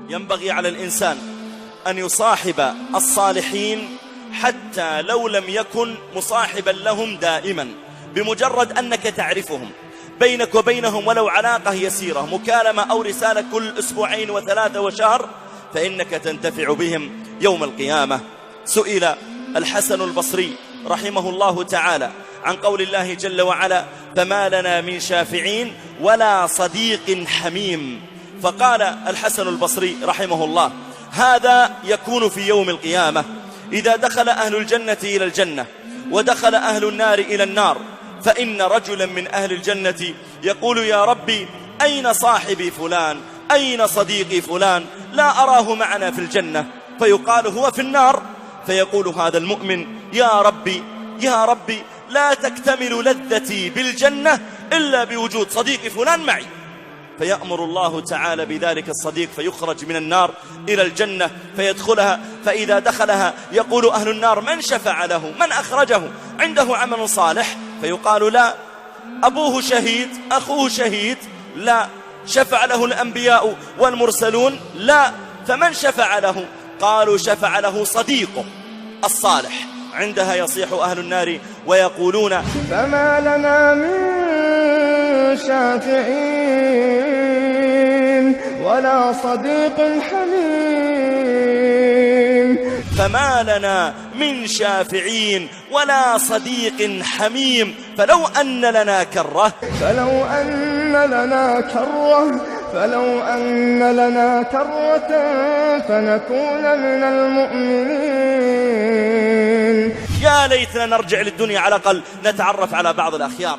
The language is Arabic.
ينبغي على الإنسان أن يصاحب الصالحين حتى لو لم يكن مصاحبا لهم دائما، بمجرد أنك تعرفهم بينك وبينهم ولو علاقة يسيرة، مكالمة أو رسالة كل أسبوعين وثلاثة وشهر، فإنك تنتفع بهم يوم القيامة. سئل الحسن البصري رحمه الله تعالى عن قول الله جل وعلا: فما لنا من شافعين ولا صديق حميم. فقال الحسن البصري رحمه الله: هذا يكون في يوم القيامة إذا دخل أهل الجنة إلى الجنة ودخل أهل النار إلى النار، فإن رجلا من أهل الجنة يقول: يا ربي أين صاحبي فلان؟ أين صديقي فلان؟ لا أراه معنا في الجنة. فيقال: هو في النار. فيقول هذا المؤمن: يا ربي يا ربي لا تكتمل لذتي بالجنة إلا بوجود صديقي فلان معي. فيأمر الله تعالى بذلك الصديق فيخرج من النار إلى الجنة فيدخلها، فإذا دخلها يقول أهل النار: من شفع له؟ من أخرجه؟ عنده عمل صالح؟ فيقال: لا. أبوه شهيد؟ أخوه شهيد؟ لا. شفع له الأنبياء والمرسلون؟ لا. فمن شفع له؟ قالوا: شفع له صديقه الصالح. عندها يصيح أهل النار ويقولون: فما لنا من شافعين ولا صديق حميم. فما لنا من شافعين ولا صديق حميم. فلو أن لنا كرة فنكون من المؤمنين. يا ليتنا نرجع للدنيا على الأقل نتعرف على بعض الأخيار.